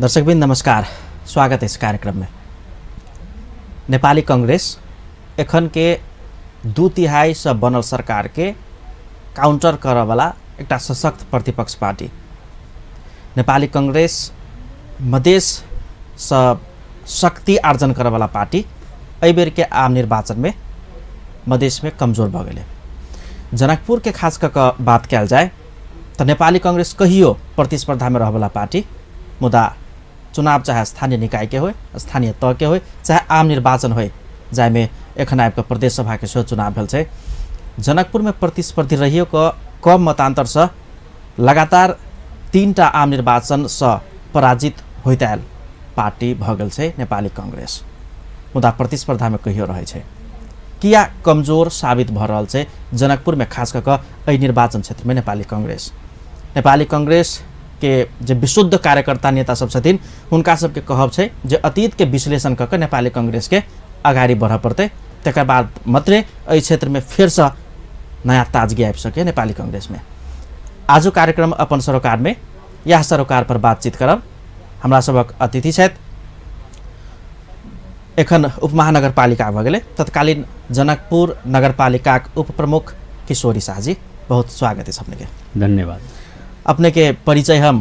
दर्शकबिन नमस्कार, स्वागत है इस कार्यक्रम में। नेपाली कांग्रेस एखन के 2/3 से बनल सरकार के काउंटर करे वाला एक सशक्त प्रतिपक्ष पार्टी। नेपाली कांग्रेस मधेश से शक्ति आर्जन करे वाला पार्टी एहि बेर के आम निर्वाचन में मधेश में कमजोर भ गए। जनकपुर के खास कर बात कल जाए तो नेपाली कांग्रेस कहियो प्रतिस्पर्धा में रहवाला पार्टी, मुदा चुनाव चाहे स्थानीय निकाय के हो, स्थानीय तह के हो, चाहे आम निर्वाचन हो, जामे एखन आबि प्रदेश सभा के सेहो चुनाव भेल छै। जनकपुर में प्रतिस्पर्धी रहियो कम मतांतर से लगातार 3टा आम निर्वाचन से पराजित होइत आयल पार्टी भ गेल छै नेपाली कांग्रेस, मुदा प्रतिस्पर्धा में कहियो रहे छै। किया कमजोर साबित भ रहल छै जनकपुर में, खास कर एहि निर्वाचन क्षेत्र में नेपाली कांग्रेस के जो विशुद्ध कार्यकर्ता नेता सब छथिन हुनका सबके कहब छै जे अतीत के विश्लेषण करके नेपाली कांग्रेस के आगाड़ी बढ़ पड़ते, तकर बाद मात्रै एहि क्षेत्र में फिर से नया ताजगी आबि सके नेपाली कांग्रेस में। आज कार्यक्रम अपन सरोकार में यह सरोकार पर बातचीत करब। हमरा सबक अतिथि छथि एखन उपमहानगरपालिका भ गेलै तत्कालीन जनकपुर नगरपालिका उप प्रमुख किशोरी शाह जी, बहुत स्वागत है अपने के। धन्यवाद। अपने के परिचय हम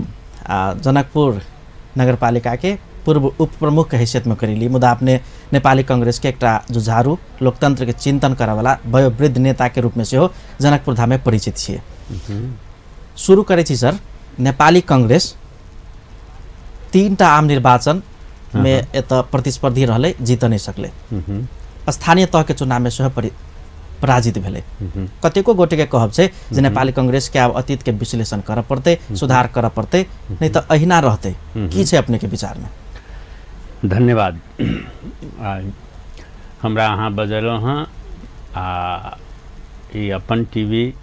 जनकपुर नगरपालिका के पूर्व उप प्रमुख के हैसियत में करेली, मुदा अपने नेपाली कांग्रेस के एक जुझारू लोकतंत्र के चिंतन करे वाला वयोवृद्ध नेता के रूप में से हो जनकपुर धाम में परिचित छे। शुरू करे छी सर, नेपाली कांग्रेस 3टा आम निर्वाचन में एत प्रतिस्पर्धी रहले, जीत नहीं सकले। स्थानीय तह के चुनाव में सेहो पराजित भेले। कतेको गोटे के कहब छै जे नेपाली कांग्रेस के अब अतीत के विश्लेषण करे पड़ते, सुधार करे पड़ते, नहीं तो अहिना रहते। की छै अपने के विचार में? धन्यवाद। हमरा अहाँ बजलो हाँ ये अपन टीवी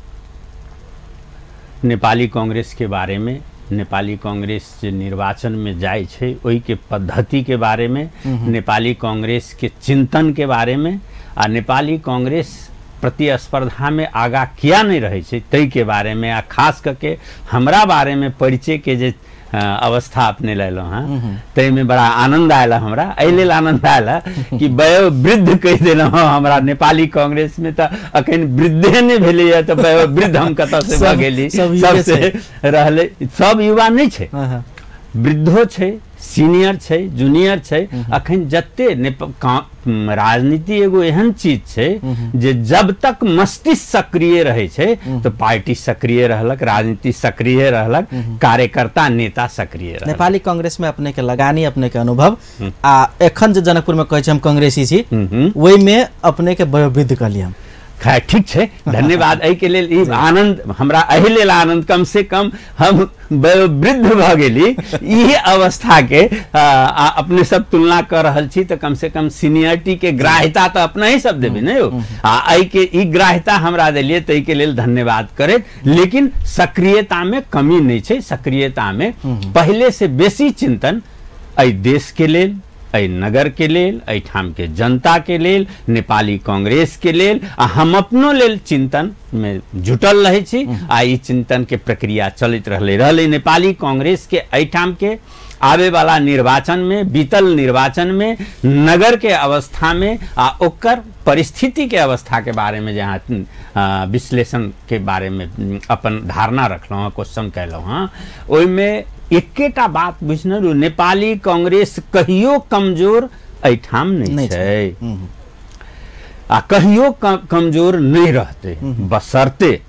नेपाली कांग्रेस के बारे में, नेपाली कांग्रेस जे निर्वाचन में जाए छे ओई के पद्धति के बारे में, नेपाली कांग्रेस के चिंतन के बारे में, आ नेपाली कांग्रेस प्रतिस्पर्धा में आगा किया नहीं रहे छे तई के बारे में, आ खास करके हमरा बारे में परिचय के जे अवस्था अपने लेलो हाँ, तई में बड़ा आनंद आयला। हमरा एहि लेल आनंद आयला कि वयोवृद्ध कह देलहुँ हमरा नेपाली कांग्रेस में, तो अखन वृद्धे नहीं भेले है तो वयोवृद्ध हम कतऽ से भ गेली? सबसे रहले सब युवा नहीं छे, वृद्धो छे, सीनियर छे, जूनियर छे। अखन जत्ते राजनीति एगो एहन चीज छे जे जब तक मस्तिष्क सक्रिय रहे छे तो पार्टी सक्रिय रहलक, राजनीति सक्रिय रहलक, कार्यकर्ता नेता सक्रिय रहलक। नेपाली कांग्रेस में अपने के लगानी, अपने के अनुभव आ एखन जे जनकपुर में कहे हम कांग्रेसी छी, वही में अपने के वयोवृद्ध कहलिए हम। ठीक है, धन्यवाद। एहि के लेल ई आनंद हमरा, एहि लेल आनंद कम से कम हम वृद्ध भ गेली ई अवस्था के अपने सब तुलना कर रहल छी, तो कम से कम सीनियरिटी के ग्राह्यता तो अपना ही सब देबे नहीं हो। एहि के ई ग्राह्यता हमरा देलिए तो के लेल धन्यवाद करे। लेकिन सक्रियता में कमी नहीं छे, सक्रियता में पहले से बेसी चिंतन एहि देश के लेल, एहि नगर के लेल, एहिठाम के जनता के लेल, नेपाली कांग्रेस के लेल, हम अपनो लेल चिंतन में जुटल रहे छी। आ ई चिंतन के प्रक्रिया चलित रहले नेपाली कांग्रेस के एहिठाम के आवे वाला निर्वाचन में, बीतल निर्वाचन में, नगर के अवस्था में आ ओकर परिस्थिति के अवस्था के बारे में जहाँ विश्लेषण के बारे में अपन धारणा रखलहुँ, क्वेश्चन कैलहुँ हाँ, ओहिमे एकेटा बात बुझलहुँ, नेपाली कांग्रेस कहियो कमजोर एहिठाम नहीं छै, आ कहियो कमजोर नहीं रहते, बशर्ते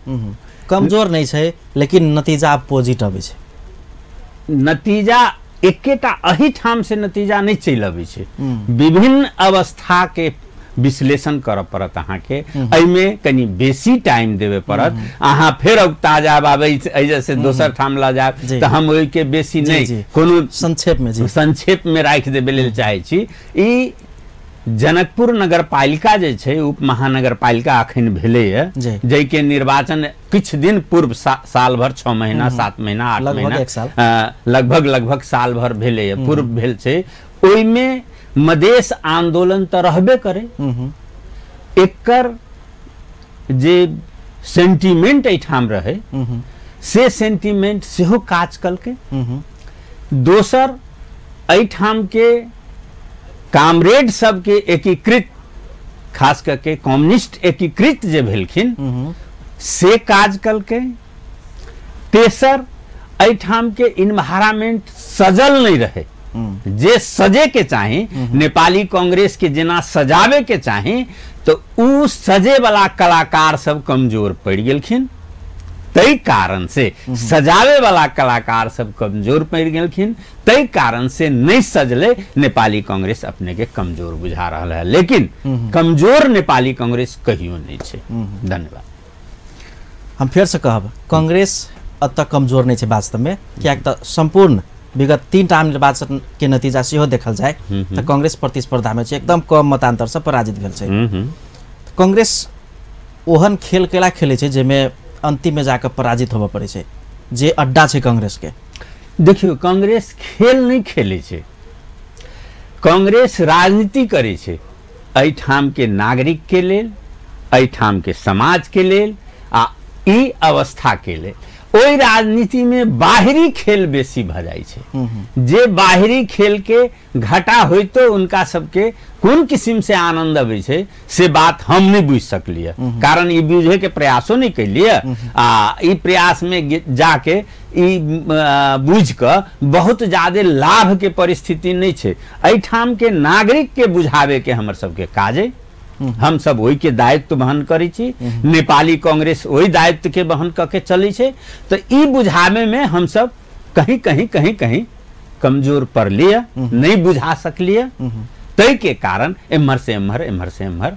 कमजोर नहीं छै लेकिन नतीजा पॉजिटिव छै। नतीजा एकेटा अहिठाम से नतीजा नहीं चल अबै छै, विभिन्न अवस्था के विश्लेषण कर पड़त। अहाँ के एहिमे कनी बेसी टाइम देवे पड़त। अहाँ फिर ताजा बाबे जैसे दोसर ठाम ला जाए तो हम ओहि के बेसी नहीं कोनो संक्षेप में राख देबे लेल चाहे छी। ई जनकपुर नगरपालिका जे छै, उप महानगरपालिका अखन भेले है, जै के निर्वाचन किछ दिन पूर्व साल भर 6 महीना 7 महीना 8 महीना लगभग साल भर भेले है, पूर्व भेल छै। ओहि में मधेश आंदोलन तो रहबे करे, एकर जे सेंटीमेंट एठाम रहे से सेंटीमेंट सेहो काज कलके। दोसर एठाम के कामरेड सबके एकीकृत, खास करके कम्युनिस्ट एकीकृत जे भेलखिन से काज कलकै। तेसर, एठाम के इन्वायरमेंट सजल नहीं रहे, जे सजे के चाही, नेपाली कांग्रेस के जेना सजावे के चाही, तो उ सजे वाला कलाकार सब कमजोर पड़ गेलखिन। तई कारण से सजावे वाला कलाकार सब कमजोर पड़ गेलखिन, तई कारण से नहीं सजले नेपाली कांग्रेस अपने के कमजोर बुझा रहा है। लेकिन कमजोर नेपाली कांग्रेस कहियो नहीं छे। धन्यवाद। हम फिर से कहब, कांग्रेस अत कमजोर नहीं है वास्तव में, क्या तो संपूर्ण विगत 3टा निर्वाचन के नतीजा से देखल जाए तो कांग्रेस प्रतिस्पर्धा में एकदम कम मतांतर से पराजित भेल छै। कांग्रेस ओहन खेल केला खेले छै जेमे अंतिम में जाकर पराजित होबे पड़े छै, जे अड्डा छै कांग्रेस के। देखियो, कांग्रेस खेल नहीं खेले छै, कांग्रेस राजनीति करे छै, एठाम के नागरिक के लेल, एठाम के समाज के लेल, आ ई अवस्था के लेल। ओई राजनीति में बाहरी खेल बेसी भ जाय छै, जे बाहरी खेल के घाटा होय तो उनका सबके कोन किस्म से आनंद अबै छै से बात हम नहीं बुझ सकलिए, कारण ई बुझे के प्रयासो नहीं कैलिए। ई प्रयास में जाके ई बुझ क बहुत ज्यादा लाभ के परिस्थिति नहीं छै। एठाम के नागरिक के बुझावे के हमर सबके काजे, हम सब वही के दायित्व वहन करी छी, नेपाली कांग्रेस वही दायित्व के वहन करके चली छे। तो ई बुझावे में हम सब कहीं कमजोर पड़ लिया, नहीं बुझा सकलिए। तई के कारण एम्हर से एम्हर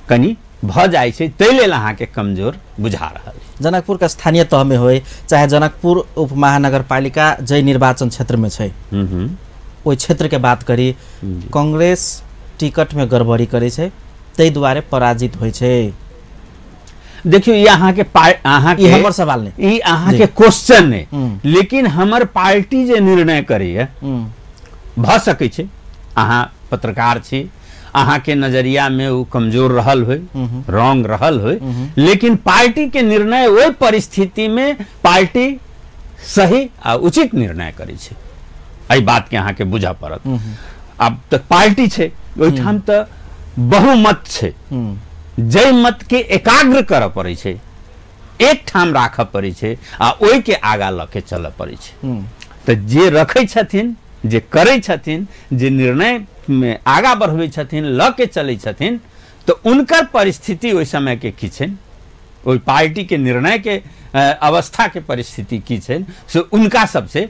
कनी भ जाय छे, तै लेल अहाँ के कमजोर बुझा रहल। जनकपुर का स्थानीय तह में होय चाहे जनकपुर उप महानगरपालिका जय निर्वाचन क्षेत्र में छै, ओई क्षेत्र के बात करी, कांग्रेस टिकट में गड़बड़ी करे छे, तै दुआरे पराजित होय छे। देखियो, ये अहाँ के हमर सवाल नहीं, ई अहाँ के क्वेश्चन नहीं, लेकिन हमर पार्टी जे निर्णय करैया भ सकै छै। अहाँ पत्रकार छी, अहाँ के नजरिया में वो कमजोर रहल होय, रॉन्ग रहल होय, लेकिन पार्टी के निर्णय ओई परिस्थिति में पार्टी सही आ उचित निर्णय करे छै। एहि बात के अहाँ के बुझा पड़त। अब तक पार्टी छै, ओइठाम त बहुमत छै, जय मत के एकाग्र कर पड़े छै, एक ठाम राख पड़े छै, आ ओई के आगा लके चल पड़े छै। तो जे रखे छथिन, जे करे छथिन, जे निर्णय में आगा बढ़वे छथिन, लके चले छथिन, तो उनकर परिस्थिति ओई समय के की छै, ओई पार्टी के निर्णय के अवस्था के परिस्थिति की छै, से उनका सबसे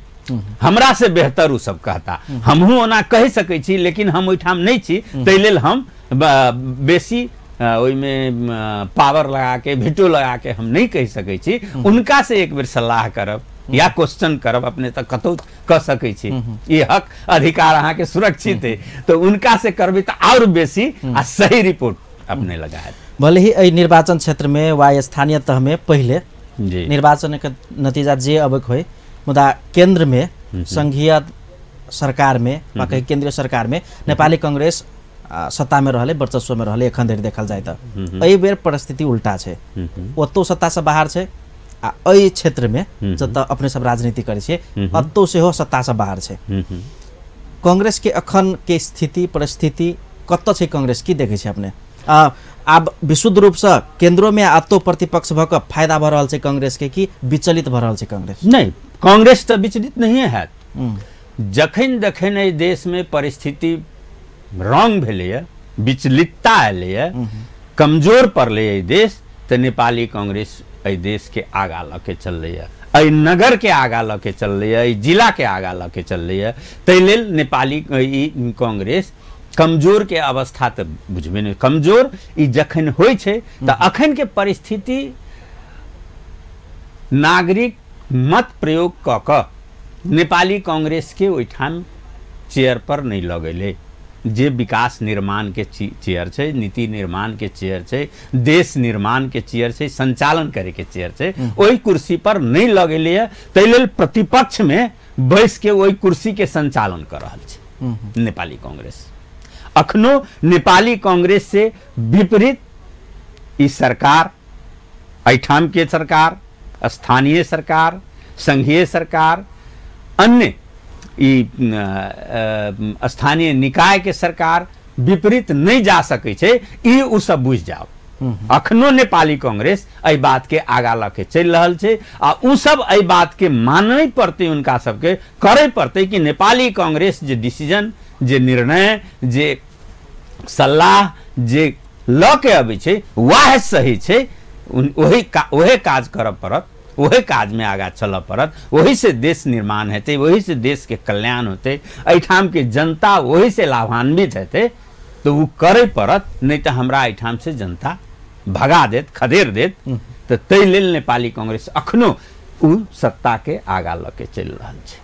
हमरा से बेहतर उ सब कहता। हमहू ओना कह सकै छी, लेकिन हम ओइठाम नहीं छी, तै लेल हम बेसी ओई में पावर लगा के, वीटो लगा के हम नहीं कह सकै छी। उनका से एक बेर सलाह करब या क्वेश्चन करब, अपने तक कतौ कह सकै छी, ये हक अधिकार अहाँ के सुरक्षित है, तो उनका से करबे तो और बेसी आ सही रिपोर्ट अपने लगाए। भले ही एहि निर्वाचन क्षेत्र में वा स्थानीय तह में पहले निर्वाचन के नतीजा जे अबक होय, मुदा केंद्र में संघीय सरकार में वा कहीं केंद्रीय सरकार में नेपाली कांग्रेस सत्ता में रहले, वर्चस्व में रहले। एखन धरि देखल जाए तो एहि बेर परिस्थिति उल्टा छै, ओतो सत्ता से बाहर छै, आ एहि क्षेत्र में जत अपने सब राजनीति करे छे अतो सेहो सत्ता से बाहर छै। कांग्रेस के अखन के स्थिति परिस्थिति कत छै, कांग्रेस की देखे छे अपने? आब विशुद्ध रूप से केंद्रों में अतो प्रतिपक्ष भक फायदा भ रहल छै कांग्रेस के, कि विचलित भ रहल छै कांग्रेस? नहीं, कांग्रेस तो विचलित नहीं है। जखन जखन एहि देश में परिस्थिति रॉन्ग भेलैया, विचलितता एलैया, कमजोर पड़लै एहि देश, तो नेपाली कांग्रेस एहि देश के आगा लके चललैया, एहि नगर के आगा लके चललैया, एहि जिला के आगा लके चललैया। तै लेल नेपाली कांग्रेस कमजोर के अवस्था तो बुझबे नहीं। कमजोर ई जखन होय छै तो अखन के परिस्थिति नागरिक मत प्रयोग क क नेपाली कांग्रेस के ओइठाम चेयर पर नहीं लगेले। जे विकास निर्माण के चेयर छै, नीति निर्माण के चेयर छै, देश निर्माण के चेयर छै, संचालन करे के चेयर छै, ओई कुर्सी पर नहीं लगेले। तै लेल प्रतिपक्ष में बैस के ओई कुर्सी के संचालन कर रहल छै नेपाली कांग्रेस। अखनो नेपाली कांग्रेस से विपरीत ई सरकार, एठाम के सरकार, स्थानीय सरकार, संघीय सरकार, अन्य स्थानीय निकाय के सरकार विपरीत नहीं जा सकै छै, ई उ सब बुझ जाओ। अखनो नेपाली कांग्रेस एहि बात के आगा लके चल रहल छै आ उ सब एहि बात के मानय पड़ते, उनका सबके करे पड़ते कि नेपाली कांग्रेस जे डिसीजन, जे निर्णय, जे सलाह जे ल के अबै छै वह सही छै, वही काज करब पड़त, वही काज में आगा चल पड़त, वही से देश निर्माण हेतै, वही से देश के कल्याण होते, एहिठाम के जनता वही से लाभान्वित हेतै, तो वो करे पड़त, नहीं तो हमरा एहिठाम से जनता भगा देत, खदेड़ देत। तो तै लेल नेपाली कांग्रेस अखनो उ सत्ता के आगा लके चल रहल छै,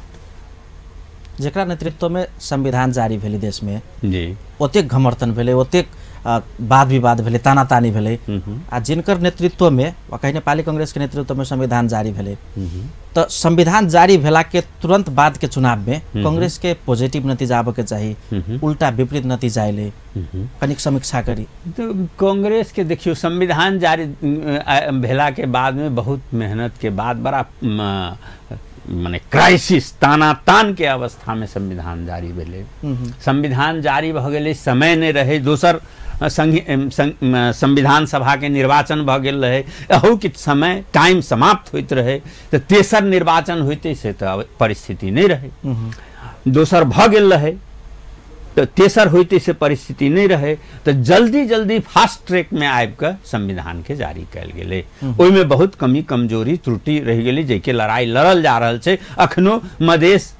जेकरा नेतृत्व में संविधान जारी भेलै देश में जी, ओतेक घमर्तन भेलै, ओतेक वाद विवाद भेलै, तानातानी भेलै, आ जिनकर नेतृत्व में कहीं नेपाली कांग्रेस के नेतृत्व में संविधान जारी भेलै, तो संविधान जारी भेला के तुरंत बाद के चुनाव में कांग्रेस के पॉजिटिव नतीजा आबे के चाहिए, उल्टा विपरीत नतीजा आइले, कनिक समीक्षा करी। तो कांग्रेस के देखियो संविधान जारी भेला के बाद में बहुत मेहनत के बाद बड़ा माने क्राइसिस, तानातान के अवस्था में संविधान जारी भेले। संविधान जारी भ गेलै, समय नहीं रहे, दोसर संविधान सभा के निर्वाचन भ गेल रहे, अहू के समय टाइम समाप्त होइत रहे, तो तेसर निर्वाचन होते से तो परिस्थिति नहीं रहे, दोसर भ गेल रहे तो तेसर होते से परिस्थिति नहीं रहे, तो जल्दी जल्दी फास्ट ट्रैक में आबि के संविधान के जारी कल गेले। ओहि में बहुत कमी कमजोरी त्रुटि रह गेली, जेके लड़ाई लड़ल जा रहल छै। अखनो मधेश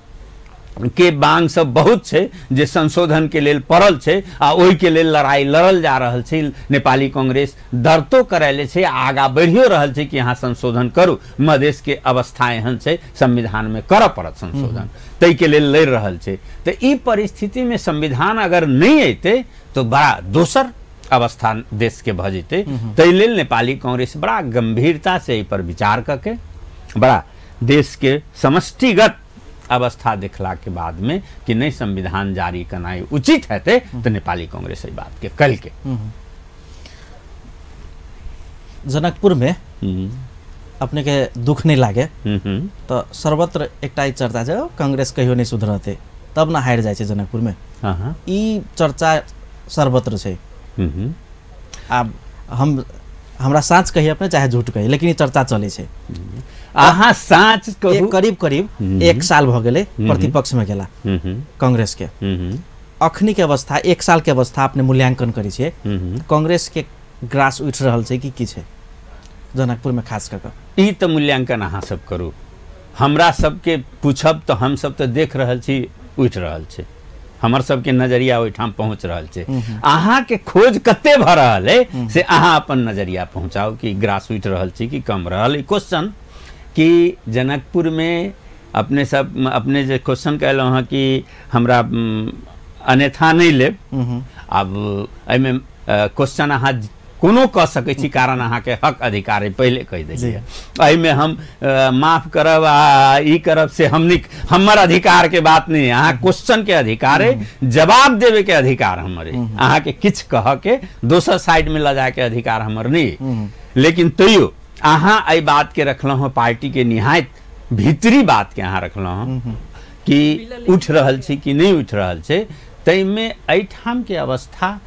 के बांग सब बहुत छै जे संशोधन के लेल पड़ल छै आ ओहि के लेल लड़ाई लड़ल जा रहल छै। नेपाली कांग्रेस दर्तो करैले छै, आगा बढ़ियो रहल छै कि यहाँ संशोधन करू, मधेश के अवस्था एहन छै संविधान में करऽ पड़त संशोधन, तै के लेल लड़ रहल छै। तो ई परिस्थिति में संविधान अगर नहीं अयते तो बड़ा दोसर अवस्था देश के भ जेतै। तै लेल नेपाली कांग्रेस बड़ा गंभीरता से एहि पर विचार करके बड़ा देश के समष्टिगत अवस्था देखला के बाद में कि नहीं संविधान जारी करना उचित है, तो नेपाली कांग्रेस एहि बात के कल के जनकपुर में अपने के दुख नहीं लागे तो सर्वत्र एकटा ई चर्चा छै कांग्रेस कहियो नहीं सुधरते तब ना हार जाए छै जनकपुर में। ई चर्चा सर्वत्र छै। आब हमरा साँच कही अपने चाहे झूठ कही, लेकिन ई चर्चा चले छै। अहाँ साँच कहू, करीब करीब एक साल भ गेलै प्रतिपक्ष में गेला कांग्रेस के। अखनी के अवस्था, एक साल के अवस्था अपने मूल्यांकन करी छे, कांग्रेस के ग्रास उठ रहल छै कि छै जनकपुर में खास करके? ई तो मूल्यांकन अहाँ सब करू, हमरा सबके पूछब तो हम सब तो देख रहल छी उठ रहल छै, हमर सबके नजरिया ओहिठाम पहुँच रहल छै। अहाँ के खोज कते भ रहल है से अहाँ अपन नजरिया पहुँचाओ कि ग्रास उठ रहल छी कि कम रहल। ई क्वेश्चन कि जनकपुर में अपने सब अपने जे क्वेश्चन कहलहुँ हँ कि हमरा अन्यथा नहीं लेब, अब एहिमे क्वेश्चन अहाँ कोनो कह सकै छी, कारण अहाँ के हक अधिकार है, पहले कह देलिए। एहिमे हम माफ करब आ ई करब से हमर अधिकार के बात नहीं है, अहाँ क्वेश्चन के अधिकार है, जवाब देवे के अधिकार हमर है, अहाँ के किछ कह के दोसर साइड में ले जाए के अधिकार हमर नहीं। लेकिन तैयो अहाँ एहि बात के रखलहुँ हँ, पार्टी के निहायत भीतरी बात के अहाँ रखलहुँ हँ कि उठ रहल छी कि नहीं उठ रहल छै। तैमे एहिठाम के अवस्था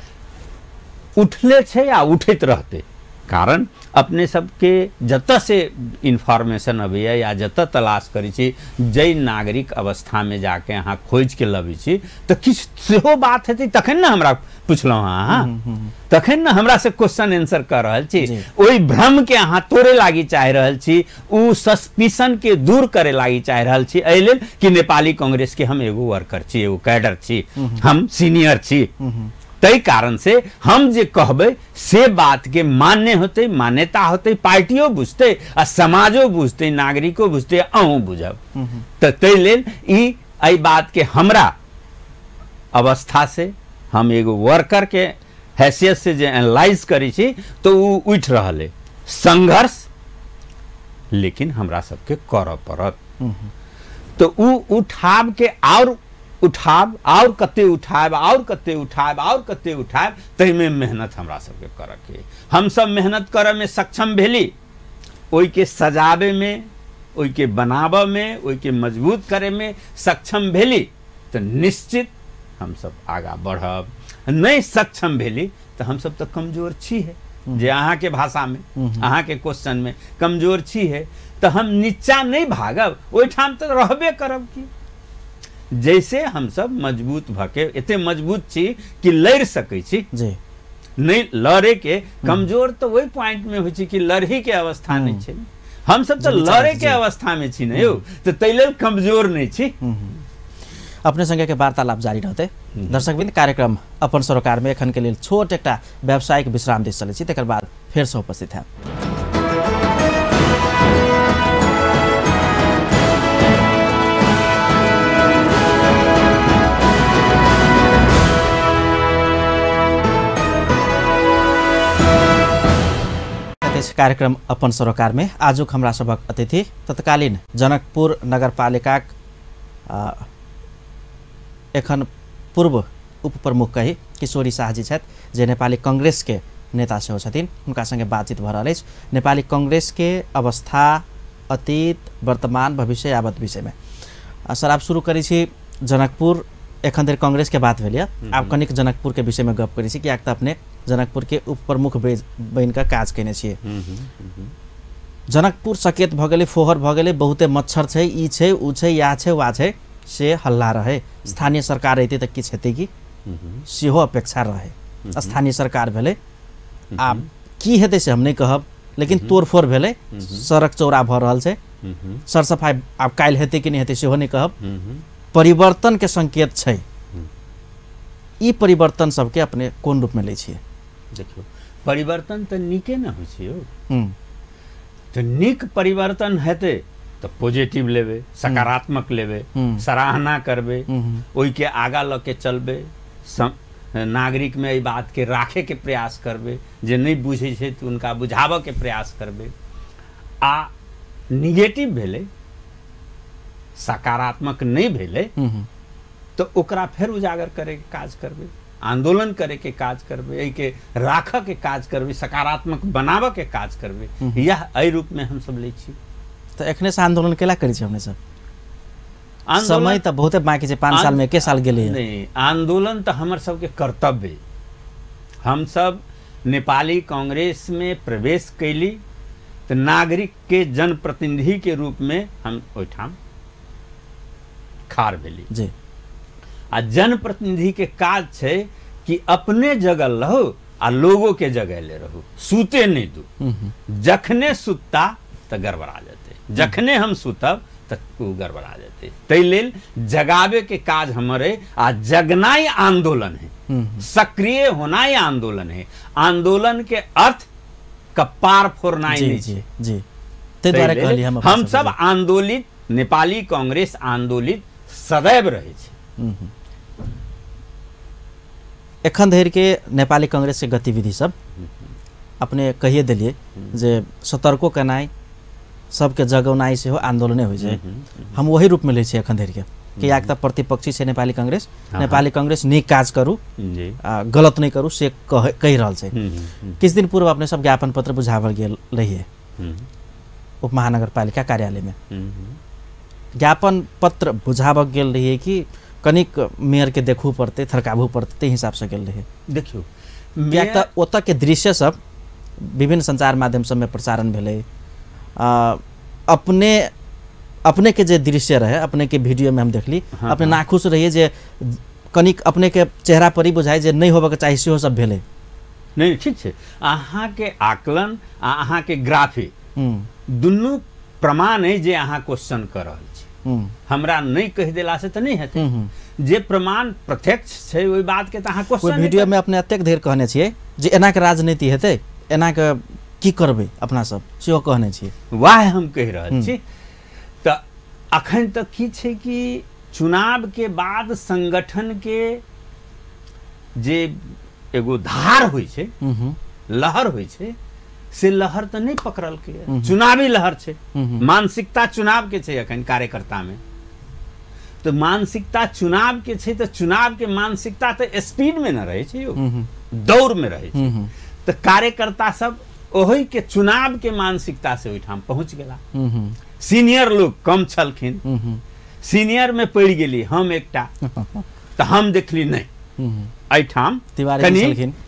उठले छै आ उठैत रहते, कारण अपने सबके जत से इन्फॉर्मेशन अबैया या जत तलाश करी छी, जै नागरिक अवस्था में जाके अहाँ खोज के लबै छी तो किछ सेहो बात हेतै, तखन न हमरा पुछलहुँ अहाँ, तखन न हमरा से क्वेश्चन आंसर कर रहल छी। ओहि भ्रम के अहाँ तोड़े लागी चाह रहल छी, उ सस्पिशन के दूर करे लागी चाह रहल छी, एहि लेल कि नेपाली कांग्रेस के हम एगो वर्कर छी, एगो कैडर छी, हम सीनियर छी। तै कारण से हम जे कहबै से बात के मान्य होते, मान्यता होते, पार्टियों बुझते आ समाजो बुझते, नागरिको बुझते, अहूँ बुझब। तो तै लेल ई एहि बात के हमरा अवस्था से हम एगो वर्कर के हैसियत से जे एनालाइज करी छी तो उ उठ रहल है संघर्ष, लेकिन हमरा सबके करऽ पड़त। तो उ उठाव के और उठाब और कते उठाब और कते उठाब और कते उठाब, तैमे मेहनत हमरा सबके करऽ के। हम सब मेहनत करऽ में सक्षम भेली, ओइ के सजावे में ओई के बनाबऽ में, ओई के मजबूत करे में सक्षम भेली तो निश्चित हम सब आगा बढ़ब। नहीं सक्षम भेली तो हम सब तो कमजोर छी है, जे अहाँ के भाषा में, अहाँ के क्वेश्चन में कमजोर छी है, तो हम नीचा नहीं भागब, ओहिठाम तो रहबे करब की। जैसे हम सब मजबूत भके एते मजबूत छी कि लड़ सकै छी जी, नहीं लड़े के, कमजोर तो वही पॉइंट में होइ छै कि लड़ही के अवस्था नहीं छै। हम सब तो लड़े के अवस्था में छी नहीं हो, तो तै लेल कमजोर नहीं छी। अपने संगे के वार्तालाप जारी रहते। दर्शकबिंद, कार्यक्रम अपन सरोकार में एखन के लेल छोट एकटा व्यावसायिक विश्राम दिस चलै छी, तकर बाद फेर से उपस्थित है। कार्यक्रम अपन सरोकार में आजुक हमरा सबक अतिथि तत्कालीन जनकपुर नगरपालिका एखन पूर्व उप प्रमुख कही किशोरी शाहजी छथि, जे नेपाली कांग्रेस के नेता सेहो छथिन। हुनका संगे बातचीत भऽ रहल अछि नेपाली कांग्रेस के अवस्था, अतीत, वर्तमान, भविष्य यावत विषय में। सर, आप शुरू करी छी जनकपुर, एखन धरि कांग्रेस के बात भेल, आब कनिक जनकपुर के विषय में गप करी छी, कियाक तऽ अपने जनकपुर के उप प्रमुख बन कऽ काज केने छियै। जनकपुर सकेत भऽ गेलै, फोहर भऽ गेलै, बहुते मच्छर छै, ई छै, ऊ छै, या छै, वा छै, से हल्ला रहे। स्थानीय सरकार रहितै तऽ किछु हेतै कि, सेहो अपेक्षा रहे। स्थानीय सरकार भेलै, आब की हेतै से हम नहीं कहब, लेकिन तोड़फोड़ भेलै, सड़क चौड़ा भऽ रहल छै, सरसफाई आब काल्हि हेतै कि नहीं हेतै सेहो नहीं कहब। परिवर्तन के संकेत छै। ई परिवर्तन सबके अपने कोन रूप में लै छियै? देखियो, परिवर्तन तो नीके न होइ छै यौ। तो नीक परिवर्तन हेतै तो पॉजिटिव लेबे, सकारात्मक लेबे, सराहना करबे, ओई के आगा ल के चलबे, नागरिक में एहि बात के राखे के प्रयास करबे, जे नहीं बुझे छै तो उनका बुझाबऽ के प्रयास करबे। आ निगेटिव भेले, सकारात्मक नहीं भेले, तो ओकरा फिर उजागर करे के काज करबे, आंदोलन करे के काज करबे, एहि के राखऽ के काज करबे, सकारात्मक बनाबऽ के काज करबे। यह एहि रूप में हम सब लै छी। तो एखने से आंदोलन केला करी छी हमने सब? समय तो बहुते बाकी छै, 5 साल में 1 साल गेलै। नहीं, आंदोलन तो हमर सबके कर्तव्य। हम सब नेपाली कांग्रेस में प्रवेश कैली तो नागरिक के जनप्रतिनिधि के रूप में हम ओहिठाम खाड़ भेली जी। आ जनप्रतिनिधि के काज छै कि अपने जगल रहो आ लोगों के जगह ले रहो, सूते नहीं दू। जखने सुतता तो गड़बड़ा जाते, जखने हम सुतब तो वो गड़बड़ा जाते। तै लेल जगावे के काज हमारे, आ जगनाई आंदोलन है, सक्रिय होनाई आंदोलन है। आंदोलन के अर्थ कपार फोड़नाई नहीं जी जी। ते द्वारा कहली हम सब आंदोलित, नेपाली कांग्रेस आंदोलित सदैव रहे छै। एखन धरि के नेपाली कांग्रेस के गतिविधि सब अपने कहिए दिलिए जे सतर्को केनाई, सबके जगौनाई से हो आंदोलने हो जाए। हम वही रूप में ले छी एखन धरि के, कि याक त प्रतिपक्षी से नेपाली कांग्रेस, नेपाली कांग्रेस नीक काज करू, गलत नहीं करू से कहि रहल छै। किछ दिन पूर्व अपने सब ज्ञापन पत्र बुझावल गेल रहिए उप महानगरपालिका कार्यालय में। ज्ञापन पत्र बुझावल गेल रहिए कि कनिक मेयर के देखू पड़ते, थरकाबू पड़ते, ते हिसाब से गेल रहे? देखियो, कियाक त ओतऽ के दृश्य सब विभिन्न संचार माध्यम सब में प्रसारण भेलै। अपने के जे दृश्य रहे, अपने के वीडियो में हम देखली, अपने नाखुश रहिए जे कनिक अपने के चेहरा पर ही बुझाई जे नहीं होबे के चाही, सेहो सब भेलै। नहीं, ठीक छै। अहाँ के आकलन आ अहाँ के ग्राफिक दुनू प्रमाण है जे अहाँ क्वेश्चन कर रहल छी। हमरा नहीं कह देला से तो नहीं हेतै। जे प्रमाण प्रत्यक्ष छै ओई बात के त अहाँ क्वेश्चन वीडियो में अपने अतेक देर कहने छियै जे एना के राजनीति हेतै, एना के की करबै अपना सब, सेहो कहने छियै। वाह हम कह रहल छी। त अखन तक की छै कि चुनाव के बाद संगठन के जे एगो धार होइ छै, लहर होइ छै, से लहर तो नहीं पकड़ल के। चुनावी लहर छै, मानसिकता चुनाव के छै अखन कार्यकर्ता में। तो मानसिकता चुनाव के छै, तो चुनाव के मानसिकता तो स्पीड में न रहे छै, दौड़ में रहे छै। तो कार्यकर्ता सब ओही के चुनाव के मानसिकता से ओहिठाम पहुंच गेला। सीनियर लोग कम छलखिन, सीनियर में पड़ गेली हम एकटा, तो हम देखली नहीं एठाम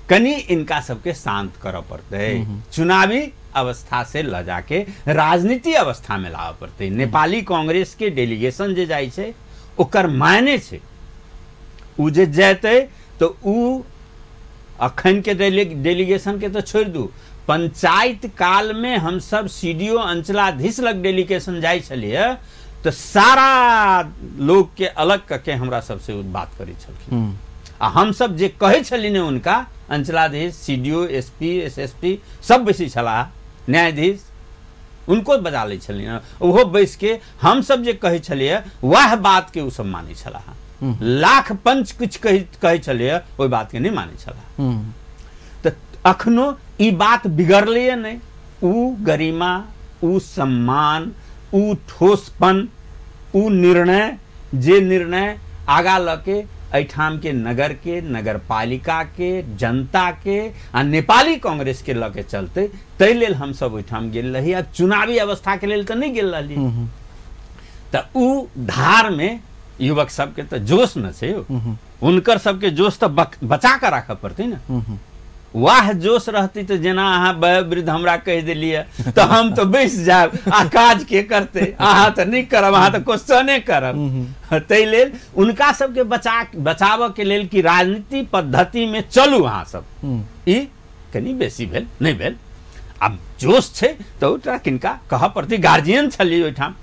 कनी इनका सबके शांत करऽ पड़ते, चुनावी अवस्था से ल जाके राजनीति अवस्था में लावऽ पड़ते। नेपाली कांग्रेस के डेलीगेशन जे जाइ छै ओकर मायने छै, उ जे जेतै तो उ अखन के डेलीगेशन के तो छोड़ दू, पंचायत काल में हम सब सीडीओ अंचलाधीश लग डेलीगेशन जाइ छलिए तो सारा लोग के अलग करके हमरा सबसे बात करी छलखिन, आ हम सब जे कहे छलिन उनका अंचलाधीश, सीडीओ, एसपी, एसएसपी सब बैसी छला, न्यायाधीश उनको बजा ले छलिन, ओहो बैस के हम सब जे कहे छलिए वह बात के उ सब माने छला, लाख पंच कुछ कहे छलिए ओई बात के नहीं माने छला। तो अखनो ई बात बिगड़लिए नहीं, उ गरिमा, उ सम्मान, उ ठोसपन, उ निर्णय, जे निर्णय आगा लके एठाम के नगर के, नगर पालिका के, जनता के आ नेपाली कांग्रेस के लके चलते, तै लेल हम सब ओठाम गेल रही। अब चुनावी अवस्था के लेल तो नहीं गेल रही, तो उ धार में युवक सबके तो जोश न छै, उनकर सबके जोश तो बचा कर रख पड़ते ना, वाह जोश रहती तो जेना अहाँ वृद्ध हमरा कह दिलिए तो हम तो बैस जाब आ काज के करते, अहाँ तो नहीं करब, अहाँ तो क्वेश्चने करब। तै लेल उनका सबके बचाव के लेल कि राजनीति पद्धति में चलू अहाँ सब, ई कनी बेसी भेल नहीं भेल। अब जोश छै तो ओकरा किनका कहऽ पड़ती, गार्जियन छली ओइठाम,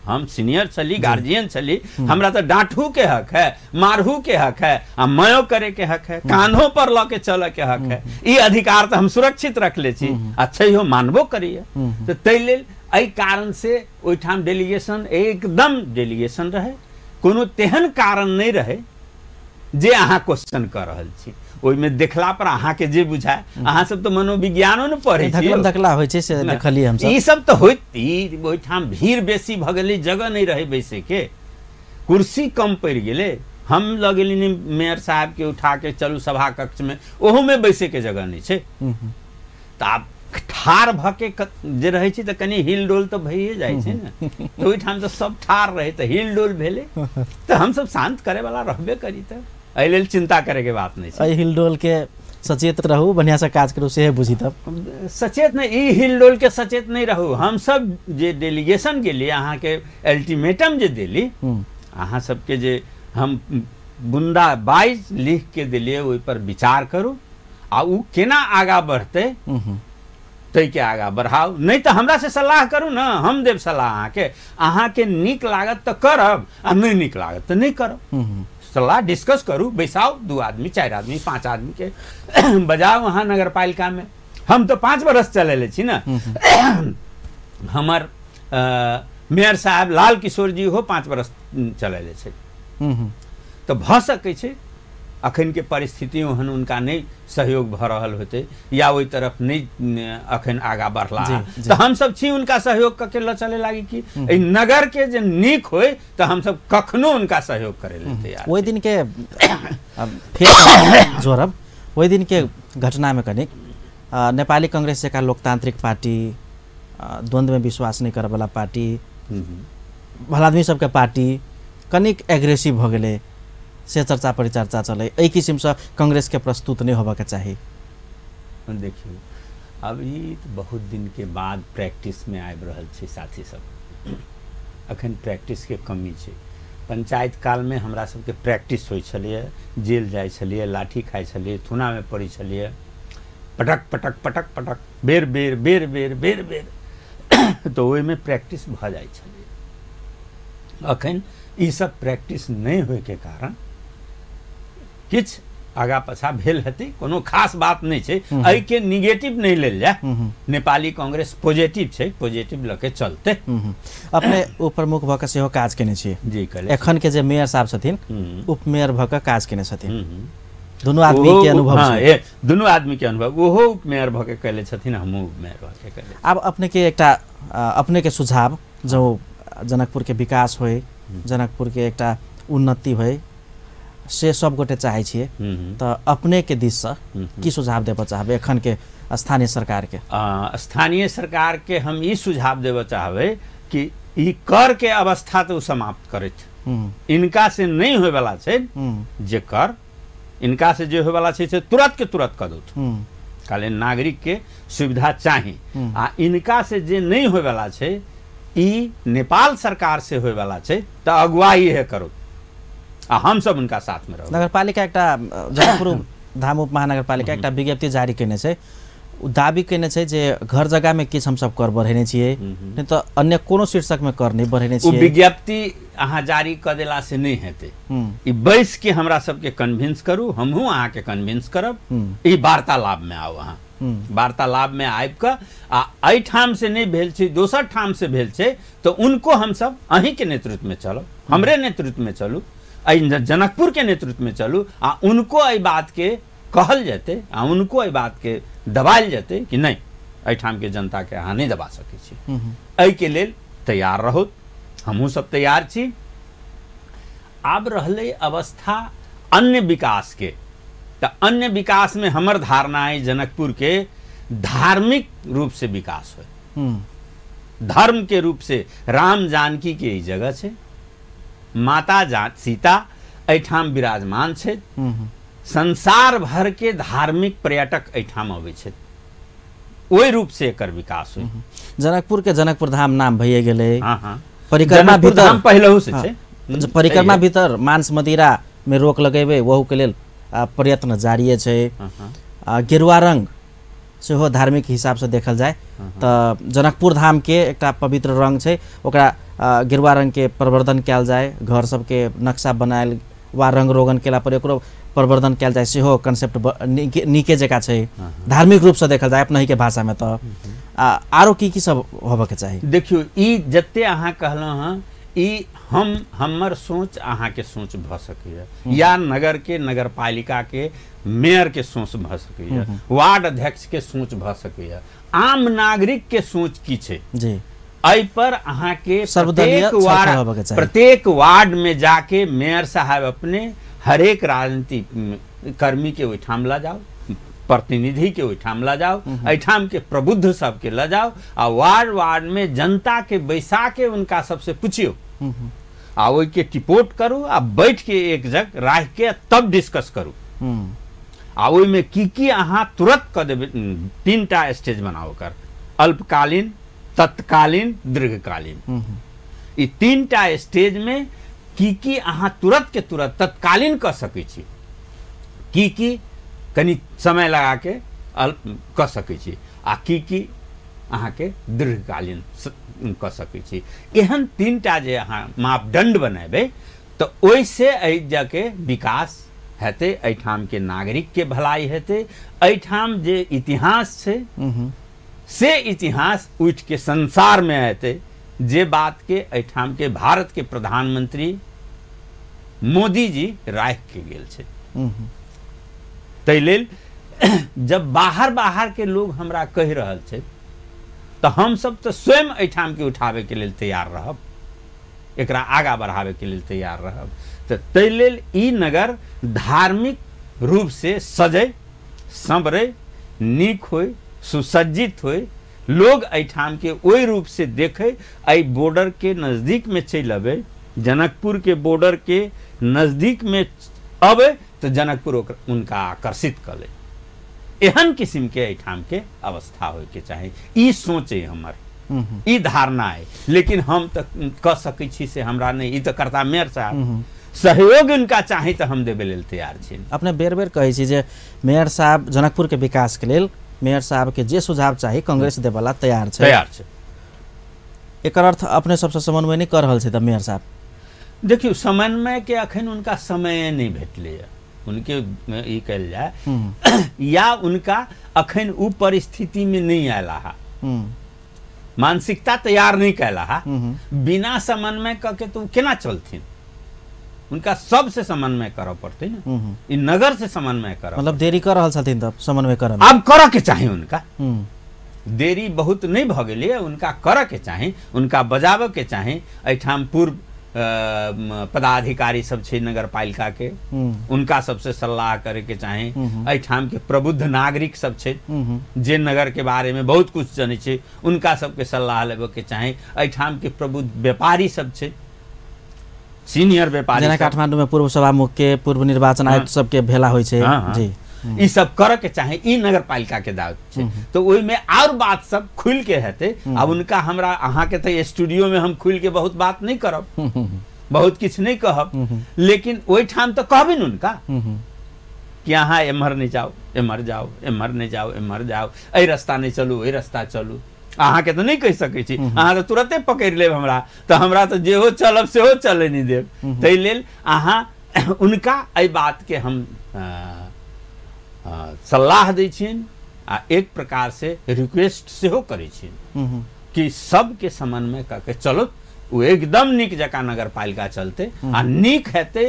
हम सीनियर छली, गार्जियन छली, हमरा तो डांटू के हक है, मारहू के हक है, आ मयो करे के हक है, कान्हों पर ल के चल के हक है, ई अधिकार तो हम सुरक्षित रख ले छी, अच्छा हो मानबो करिए। तो तै लेल एहि कारण से ओइठाम डेलीगेशन एकदम डेलीगेशन रहे, कोनो तेहन कारण नहीं रहे जे अहाँ क्वेश्चन कर रहल छी, ओइ में देखला पर अहाँ के जे बुझाय, अहाँ सब तो मनोविज्ञानो न पढ़े छी, धकला होय छै से देखलिए हम सब, ई सब तो होइती, ओइठाम भीड़ बेसी भ गेलै, जगह नहीं रहे बैसे के, कुर्सी कम पड़ गेलै, हम ल गेली मेयर साहब के उठा के चलू सभा कक्ष में, ओहो में बैसे के जगह नहीं छै, त आब ठार भ के जे रहे छी त कनी हिल डोल तो भइए जाइ छै ने, तो ओइठाम तो सब ठार रहे त हिल डोल भेले, तो हम सब शांत करे वाला रहबे करी, त एहि लेल चिंता करे के बात नहीं छै। हिलडोल के सचेत रहू, बढ़िया से काज करू, से बुझी तब सचेत नहीं, ई हिलडोल के सचेत नहीं रहू। हम सब जे डेलीगेशन के लिए अहाँ के अल्टीमेटम जे देली, अहाँ सबके जे हम बुंदा 22 लिख के दिलिए, ओहि पर विचार करू, आ उ केना आगा बढ़ते तै के आगा बढ़ाओ, नहीं तो हमरा से सलाह करू ना, हम देव सलाह अहाँ के नीक लागत तो करब, आ नहीं नीक लागत तो नहीं करब, सलाह डिस्कस करू, बैसाओ 2 आदमी, 4 आदमी, 5 आदमी के बजाओ वहाँ नगर पालिका में। हम तो 5 बरस चले छी ना, हमर मेयर साहब लाल किशोर जी हो 5 बरस चले छै, तो भ सकै छै अखन के परिस्थिति ओहन उनका नहीं सहयोग भ रहल होते, या ओई तरफ नहीं अखन आगा बढ़ला, तो हम सब छी उनका सहयोग करके ल चले लागी कि नगर के जे नीक होय तो हम सब कखनो उनका सहयोग करे लेते यार। वही दिन के फिर जोरब, वही दिन के घटना में कनिक नेपाली कांग्रेस जका लोकतांत्रिक पार्टी, द्वंद्व में विश्वास नहीं करे वाला पार्टी, भलादमी सबके पार्टी कनिक एग्रेसिव हो गए, से चर्चा परिचर्चा चले, एहि किसिम से कांग्रेस के प्रस्तुत नहीं होबा के चाहिए। देखिए अब ई तो बहुत दिन के बाद प्रैक्टिस में आबि रहल छै साथी सब, अखन प्रैक्टिस के कमी छै। पंचायत काल में हमरा सबके प्रैक्टिस होइ छलिए, जेल जाइ छलिए, लाठी खाइ छलिए, थुना में पड़ी छलिए, पटक पटक पटक पटक बेर बेर बेर बेर बेर बेर तो ओहि में प्रैक्टिस भ जाइ छलिए। अखन ई सब प्रैक्टिस नहीं होय के कारण किछ आगा पछा भेल हेतै, कोनो खास बात नहीं छै, एहि के निगेटिव नहीं लेल जाय, नेपाली कांग्रेस पॉजिटिव छै, पॉजिटिव लके चलते। अपने उपप्रमुख भ के सेहो काज केने छी जी, एखन के जे मेयर साहब छथिन, उपमेयर भ के काज केने छथिन, दुनू आदमी के अनुभव छै, दुनू आदमी के अनुभव, ओहो उपमेयर भ के कैले छथिन, हमहु उपमेयर भ के कैले। अब अपने के एकटा अपने के सुझाव, जो जनकपुर के विकास होय, जनकपुर के एकटा उन्नति होय, से सब गोटे चाहे छिए, तो अपने के दिश से की सुझाव देबा चाहबे एखन के स्थानीय सरकार के? स्थानीय सरकार के हम ई सुझाव देबा चाहबे कि ई कर के अवस्था तो समाप्त करे इनका से नहीं होए वाला छे जे कर इनका से जे होए वाला छे से तुरंत के तुरंत कर दो काले नागरिक के सुविधा चाही आ इनका से जे नहीं होए वाला छे ई नेपाल सरकार से होए वाला छे त अगुवाई है करो आ हम सब उनका साथ में रहो। नगरपालिका एकटा जनकपुर धाम उपमहानगरपालिका एकटा विज्ञप्ति जारी केने छै, दाबी केने छै जे घर जगह में किछ हम सब कर बढ़ेने छियै, नहीं तो अन्य कोनो शीर्षक में कर नहीं बढ़ेने छियै। विज्ञप्ति अहाँ जारी कर देला से नहीं हेते, ई बैस के हमरा सबके कन्विंस करू, हमहू अहाँ के कन्विंस करब, ई वार्तालाप में आओ अहाँ वार्तालाप में आबि कऽ आ एहि ठाम से नहीं भेल छै दोसर ठाम से भेल छै तो उनको हम सब अहीं के नेतृत्व में चलो, हमरे नेतृत्व में चलू, जनकपुर के नेतृत्व में चलू आ उनको एहि बात के कहल जेते आ उनको एहि बात के दबायल जेते कि नहीं एहिठाम के जनता के अहाँ नहीं दबा सकै छी, एहि के लेल तैयार रहो, हमहू सब तैयार छी। आब रहले अवस्था अन्य विकास के, तो अन्य विकास में हमर धारणा है जनकपुर के धार्मिक रूप से विकास हो, धर्म के रूप से राम जानकी के जगह छे, माता सीता एहिठाम विराजमान छे, संसार भर के धार्मिक पर्यटक एहिठाम अबै छे, ओहि रूप से एकर विकास हो। जनकपुर के जनकपुर धाम नाम भइए गेले, परिक्रमा भीतर पहलहू से छे, परिक्रमा भीतर मांस मदिरा में रोक लगेबे वहू के लेल प्रयत्न जारी छे। गेरुआ रंग सेहो धार्मिक हिसाब से देखल जाए तो जनकपुर धाम के एकटा पवित्र रंग छे, ओकरा गेरुआ रंग के प्रवर्धन कयल जाए, घर सबके नक्शा बनायल वा रंग रोगन केला पर एकरो प्रवर्धन कयल जाए, सेहो कंसेप्ट नीके जका छे धार्मिक रूप से देखल जाए अपना के भाषा में। तो आरो की सब होबे के चाही? देखियो ई जत्ते अहाँ कहलहुँ हँ ई हमर सोच अहाँ के सोच भ सकैया, या नगर के नगरपालिका के मेयर के सोच भ सकैया, वार्ड अध्यक्ष के सोच भ सकैया, आम नागरिक के सोच की छे जी, एहि पर अहाँ के प्रत्येक वार्ड में जाके मेयर साहब अपने हरेक राजनीतिक कर्मी के ओहिठाम ला जाओ, प्रतिनिधि के ओहिठाम ला जाओ, एहिठाम के प्रबुद्ध सबके ला जाओ आ वार्ड वार्ड में जनता के बैसा के उनका सबसे पूछियो आ ओहि के रिपोर्ट करू आ बैठ के एक जगह राख के तब डिस्कस करू आ ओहि में की अहाँ तुरंत कर देबे। 3टा स्टेज बनाओ कर, अल्पकालीन, तत्कालीन, दीर्घकालीन, ई 3टा स्टेज में की अहाँ तुरंत के तुरंत तत्कालीन कर सकै छी, की कनी समय लगा के कर सकै छी आ की अहाँ के दीर्घकालीन कर सकै छी। एहन 3टा जे अहाँ मापदंड बनेबे तो ओइसे एहि जगह के विकास हेते, एहिठाम के नागरिक के भलाई हेते, एहिठाम जे इतिहास छे से इतिहास उठ के संसार में हेते, जे बात के एहिठाम के भारत के प्रधानमंत्री मोदी जी राख के गेल छे। तै लेल जब बाहर के लोग हमरा कह रहल छे तो हम सब तो स्वयं एहिठाम के उठावे के लेल तैयार रहब, एकरा आगा बढ़ावे के लेल तैयार रहब। तो तै लेल ई नगर धार्मिक रूप से सजे संवरे नीक होय, सुसज्जित होय, लोग एहिठाम के ओहि रूप से देखे, एहि बॉर्डर के नजदीक में चल अबे, जनकपुर के बॉर्डर के नजदीक में अबे तो जनकपुर उनका आकर्षित कर ले, एहन किस्म के एहिठाम के अवस्था होय के चाही। ई सोच है हमर, ई धारणा है, लेकिन हम तो कह सकै छी से हमरा नहीं, ई तो करता मेयर साहब, सहयोग उनका चाही तो हम देबे लेल तैयार छी। अपने बेर बेर कहै छी जे मेयर साहब जनकपुर के विकास के लेल मेयर साहब के जे सुझाव चाही कांग्रेस देवाला तैयार छे, एकर अर्थ अपने सबसे समन्वय नहीं कर रहल छे त मेयर साहब? देखियो समन्वय के अखन उनका समय नहीं भेटले, उनके ई कहल जाए या उनका अखन उ परिस्थिति में नहीं आला है, मानसिकता तैयार नहीं कैला है, बिना समन्वय करके तो केना चलथिन, उनका सबसे समन्वय करऽ पड़ते ना, इ नगर से समन्वय करऽ, मतलब देरी कर रहल छथिन तब समन्वय करऽ अब करऽ के चाही, उनका देरी बहुत नहीं भ गेलै, उनका करऽ के चाही, उनका बजाबऽ के चाही। एहिठाम पूर्व पदाधिकारी सब छे नगर पालिका के, उनका सबसे सलाह करे के चाहे। एठाम के प्रबुद्ध नागरिक सब छे जे नगर के बारे में बहुत कुछ जाने छे, उनका सबके सलाह लेबे के चाहे। एठाम के प्रबुद्ध व्यापारी सब छे, सीनियर व्यापारी, जेना काठमांडू में पूर्व सभामुख के, पूर्व निर्वाचन आयुक्त सबके भेला होइ छे जी, ई सब करे के चाहे। ई नगर पालिका के दायित्व छे। तो ओइ में और बात सब खुल के हेते। अब उनका हमरा अहाँ के तो स्टूडियो में हम खुल के बहुत बात नहीं करब, बहुत किछ नहीं कहब, लेकिन ओइ ठाम तो कहबिन उनका कि अहाँ एम्हर नहीं जाओ, एम्हर जाओ, एम्हर नहीं जाओ, एम्हर जाओ, ए रास्ता नहीं चलू, ए रास्ता चलू। अहाँ के तो नहीं कह सकै छी, अहाँ तो तुरंते पकड़ लेब हमरा, तो हमरा तो जेहो चलब सेहो चले नहीं देब। तै लेल अहाँ उनका एहि बात के हम सलाह दै छियनि आ एक प्रकार से रिक्वेस्ट सेहो करै छियनि कि सबके समन्वय करके चलो, वो एकदम निक जका नगर पालिका चलते आ निक हेते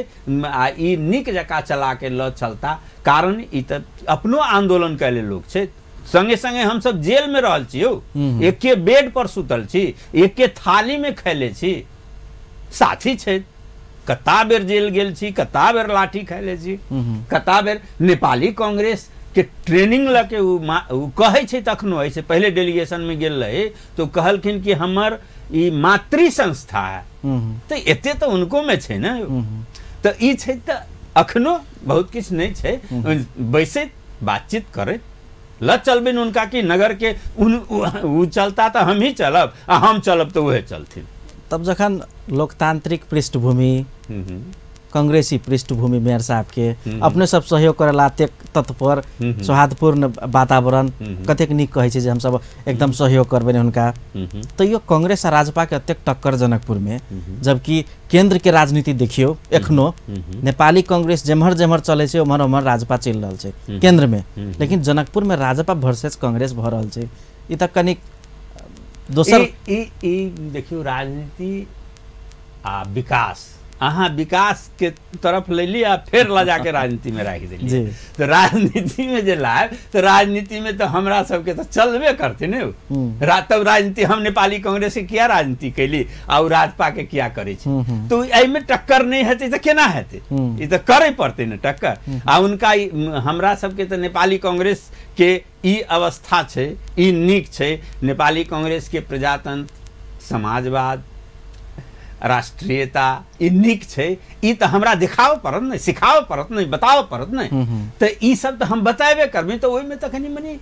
आ ई निक जका चला के ल चलता। कारण ई त अपनो आंदोलन कैले लोग छे, संगे संगे हम सब जेल में रहल छी, एके बेड पर सुतल छी, एके थाली में खैले छी, साथी छे, कता बेर जेल गेल छी, कता बेर लाठी खैले छी, कता बेर नेपाली कांग्रेस के ट्रेनिंग लके उ कहे छे। तखनो ऐसे पहले डेलीगेशन में गेल रहे तो कहलखिन कि हमर ई मातृ संस्था है, तो एते तो उनको में छे ना, तो ई छे तो अखनो बहुत किछ नहीं छे। वैसे बातचीत करे ल चलबिन उनका कि नगर के उ चलता तो हम ही चलब, आ हम चलब तो वह चलथिन। तब जखन लोकतांत्रिक पृष्ठभूमि, कांग्रेसी पृष्ठभूमि मेयर साहब के अपने सब सहयोग करेला, तत्पर सौहार्दपूर्ण वातावरण, कतेक निक कहे छे जे हम सब एकदम सहयोग करबे उनका। तो यो कांग्रेस आ राजपा के अत्यक टक्कर जनकपुर में, जबकि केंद्र के राजनीति देखियो एखनो नेपाली कांग्रेस जेम्हर जेम्हर चले छे ओम्हर ओम्हर राजपा चल रहल छे केंद्र में, लेकिन जनकपुर में राजपा वर्सेस कांग्रेस भ रहल छे। ई त कनिक दोसर देखियो राजनीति आ विकास, अहाँ विकास के तरफ ले लिया फिर ला जाके राजनीति में राख दिली। तो राजनीति में जे लाए तो राजनीति में तो हमरा सबके तो चलबे करते ने। तब राजनीति हम नेपाली कांग्रेस के किया राजनीति कैली और राजपा के किया करे छी, तो एहि में टक्कर नहीं हेते तो केना हेते, ई तो करे पड़ते ने टक्कर। आ उनका हमरा सबके तो नेपाली कांग्रेस के ई अवस्था छे, ई नीक छे। नेपाली कांग्रेस के प्रजातंत्र, समाजवाद, राष्ट्रीयता ई नीक छे। ई तो हमरा दिखाओ पड़त नहीं, सिखाओ पड़त नहीं, बताओ पड़त नहीं। तो ई सब तो हम बताबे करबे, तो ओहि में तो कनी मनी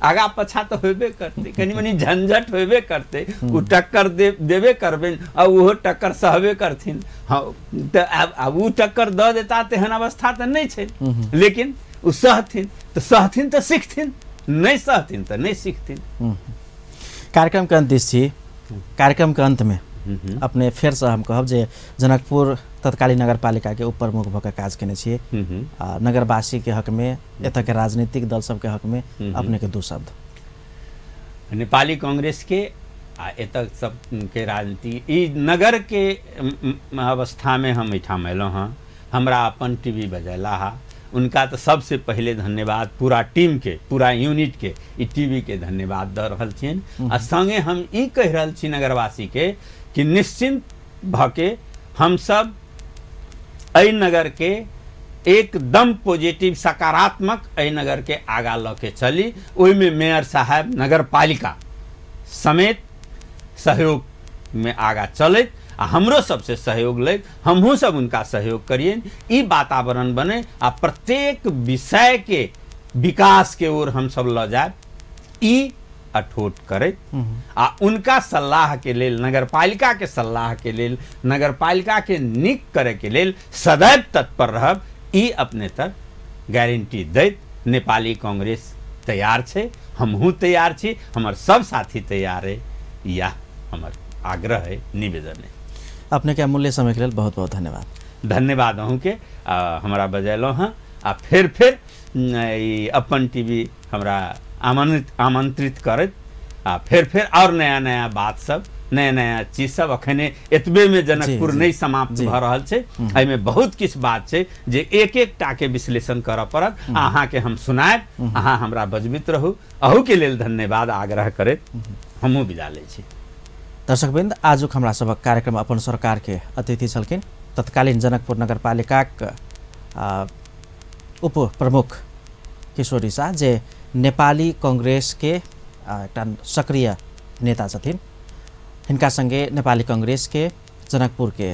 आगा पछा तो होबे करते, कनी मनी झंझट होबे करते। उ टक्कर देबे करबे और वो टक्कर सहबे करथिन। हाँ, तो अब उ टक्कर द देता तेहन अवस्था तो नहीं छे, लेकिन उ सहथिन तो सहथिन तो सीखथिन, नहीं सहथिन तो नहीं सीखथिन। कार्यक्रम के अंत छी, कार्यक्रम के अंत में अपने फिर से हम कहब जे जनकपुर तत्कालीन नगर पालिका के उप प्रमुख भऽ काज केने छियै, नगरवासी के हक में, एतऽ के राजनीतिक दल सब के हक में अपने के दो शब्द। नेपाली कांग्रेस के आ एतऽ सब के राजनीति ई नगर के अवस्था में हम एठाम अयलहुँ हाँ, हमरा अपन टीवी बजेला हा। उनका तो सबसे पहले धन्यवाद पूरा टीम के, पूरा यूनिट के, ई टीवी के धन्यवाद दऽ रहल छियन। आ संगे हम ई कह रहल छी नगरवासी के कि निश्चिंत भके हम सब एहि नगर के एकदम पॉजिटिव सकारात्मक एहि नगर के आगा ल के चली। ओहि में मेयर साहब, नगर पालिका समेत सहयोग में आगा चलत आ हमरो सबसे सहयोग ले, हमहू सब उनका सहयोग करिए। ई वातावरण बने आ प्रत्येक विषय के विकास के ओर हम सब ल जाए, ई अठोट करे। आ उनका सलाह के लेल, नगर पालिका के सलाह के लेल, नगर पालिका के नीक करे के लेल सदैव तत्पर रहब, ई अपने तक गारंटी दैत नेपाली कांग्रेस तैयार छे, हमहू तैयार छी, हमर सब साथी तैयार है। यह हमर आग्रह है, निवेदन है। अपने के अमूल्य समय के लिए बहुत बहुत धन्यवाद। धन्यवाद अहूँ के हमारा बजेलो हाँ। आ फिर अपन टीवी हमरा आमंत्रित करत आ फिर और नया नया बात सब, नया नया चीज सब अखने एतबे में जनकपुर नहीं समाप्त भ रहल छे। एहि में बहुत किछ बात छे जे एक एक टा के विश्लेषण करऽ पड़त। अहाँ के हम सुनाएब, अहाँ हमरा बजबित रहू। अहू के लेल धन्यवाद आग्रह करत हमहू विदा लै छी। दर्शकवृन्द आजुक हमरा सबक कार्यक्रम अपन सरकार के अतिथि छलखिन तत्कालीन जनकपुर नगरपालिका उप प्रमुख किशोरी शाह जे नेपाली कांग्रेस के एउटा सक्रिय नेता छथिन। हिनका संगे नेपाली कांग्रेस के जनकपुर के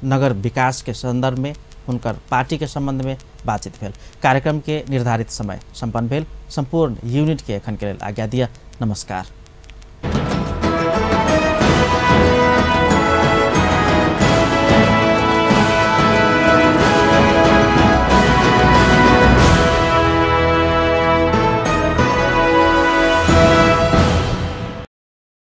नगर विकास के संदर्भ में उनकर पार्टी के संबंध में बातचीत भेल। कार्यक्रम के निर्धारित समय संपन्न भेल। संपूर्ण यूनिट के एखन के लेल आज्ञा दिया। नमस्कार।